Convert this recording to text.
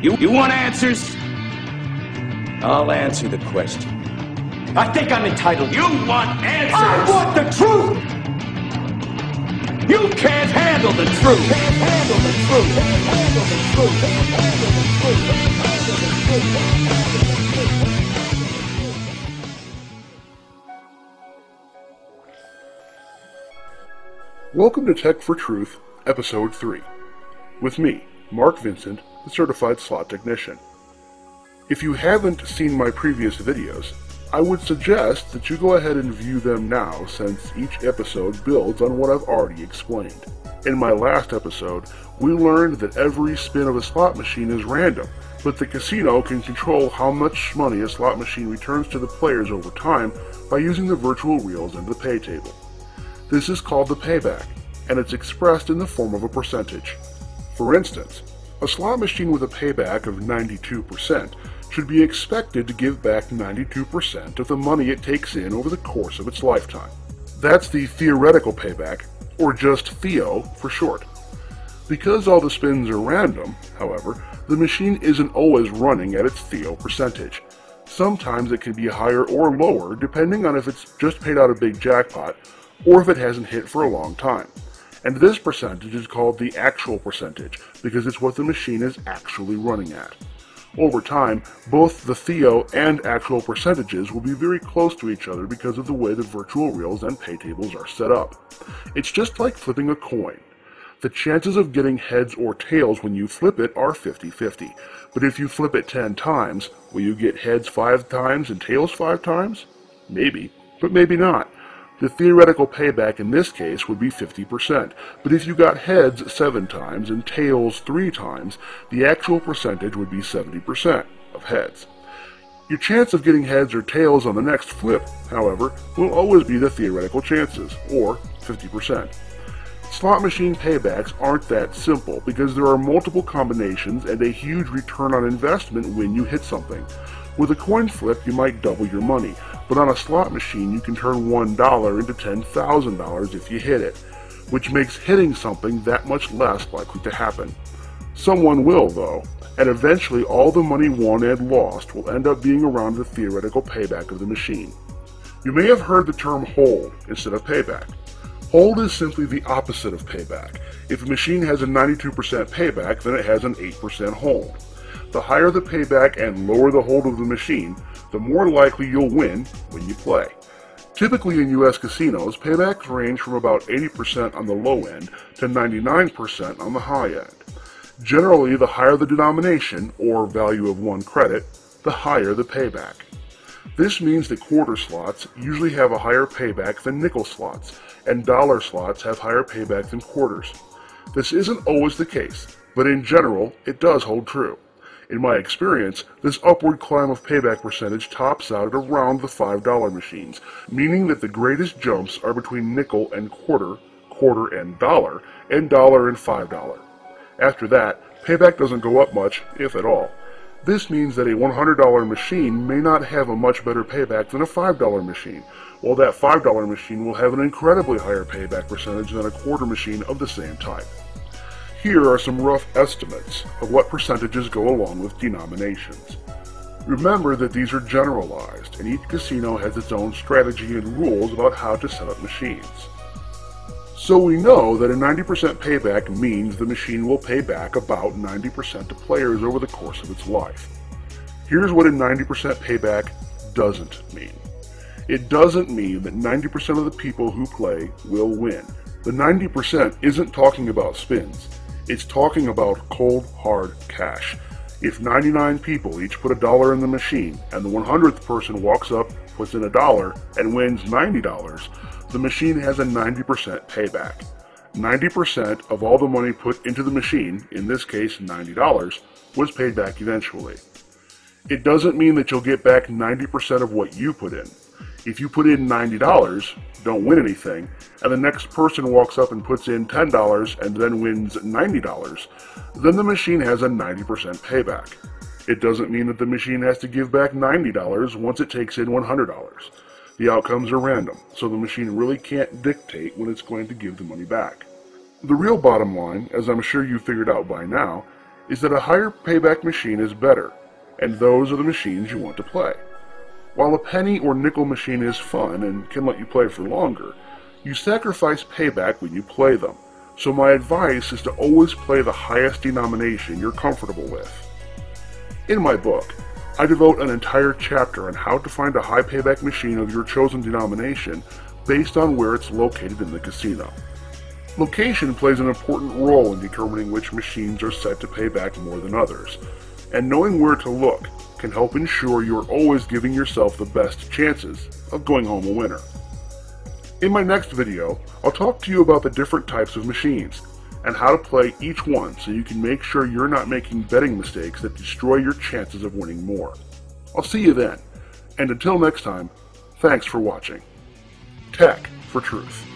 You want answers? I'll answer the question. I think I'm entitled. You want answers? I want the truth! You can't handle the truth! Can't handle the truth! Can't handle the truth! Can't handle the truth! Can't handle the truth! Welcome to Tech for Truth, Episode 3, with me, Mark Vincent, the Certified Slot Technician. If you haven't seen my previous videos, I would suggest that you go ahead and view them now, since each episode builds on what I've already explained. In my last episode, we learned that every spin of a slot machine is random, but the casino can control how much money a slot machine returns to the players over time by using the virtual reels and the pay table. This is called the payback, and it's expressed in the form of a percentage. For instance, a slot machine with a payback of 92% should be expected to give back 92% of the money it takes in over the course of its lifetime. That's the theoretical payback, or just Theo for short. Because all the spins are random, however, the machine isn't always running at its Theo percentage. Sometimes it can be higher or lower depending on if it's just paid out a big jackpot or if it hasn't hit for a long time. And this percentage is called the actual percentage because it's what the machine is actually running at. Over time, both the Theo and actual percentages will be very close to each other because of the way the virtual reels and pay tables are set up. It's just like flipping a coin. The chances of getting heads or tails when you flip it are 50-50. But if you flip it 10 times, will you get heads 5 times and tails 5 times? Maybe, but maybe not. The theoretical payback in this case would be 50%, but if you got heads 7 times and tails 3 times, the actual percentage would be 70% of heads. Your chance of getting heads or tails on the next flip, however, will always be the theoretical chances, or 50%. Slot machine paybacks aren't that simple because there are multiple combinations and a huge return on investment when you hit something. With a coin flip, you might double your money, but on a slot machine you can turn $1 into $10,000 if you hit it, which makes hitting something that much less likely to happen. Someone will, though, and eventually all the money won and lost will end up being around the theoretical payback of the machine. You may have heard the term hold instead of payback. Hold is simply the opposite of payback. If a machine has a 92% payback, then it has an 8% hold. The higher the payback and lower the hold of the machine, the more likely you'll win when you play. Typically in US casinos, paybacks range from about 80% on the low end to 99% on the high end. Generally, the higher the denomination, or value of 1 credit, the higher the payback. This means that quarter slots usually have a higher payback than nickel slots, and dollar slots have higher payback than quarters. This isn't always the case, but in general, it does hold true. In my experience, this upward climb of payback percentage tops out at around the $5 machines, meaning that the greatest jumps are between nickel and quarter, quarter and dollar and $5. After that, payback doesn't go up much, if at all. This means that a $100 machine may not have a much better payback than a $5 machine, while that $5 machine will have an incredibly higher payback percentage than a quarter machine of the same type. Here are some rough estimates of what percentages go along with denominations. Remember that these are generalized, and each casino has its own strategy and rules about how to set up machines. So we know that a 90% payback means the machine will pay back about 90% to players over the course of its life. Here's what a 90% payback doesn't mean. It doesn't mean that 90% of the people who play will win. The 90% isn't talking about spins. It's talking about cold, hard cash. If 99 people each put $1 in the machine, and the 100th person walks up, puts in $1, and wins $90, the machine has a 90% payback. 90% of all the money put into the machine, in this case $90, was paid back eventually. It doesn't mean that you'll get back 90% of what you put in. If you put in $90, don't win anything, and the next person walks up and puts in $10 and then wins $90, then the machine has a 90% payback. It doesn't mean that the machine has to give back $90 once it takes in $100. The outcomes are random, so the machine really can't dictate when it's going to give the money back. The real bottom line, as I'm sure you figured out by now, is that a higher payback machine is better, and those are the machines you want to play. While a penny or nickel machine is fun and can let you play for longer, you sacrifice payback when you play them, so my advice is to always play the highest denomination you're comfortable with. In my book, I devote an entire chapter on how to find a high payback machine of your chosen denomination based on where it's located in the casino. Location plays an important role in determining which machines are set to pay back more than others, and knowing where to look can help ensure you're always giving yourself the best chances of going home a winner. In my next video, I'll talk to you about the different types of machines and how to play each one so you can make sure you're not making betting mistakes that destroy your chances of winning more. I'll see you then, and until next time, thanks for watching. Tech for Truth.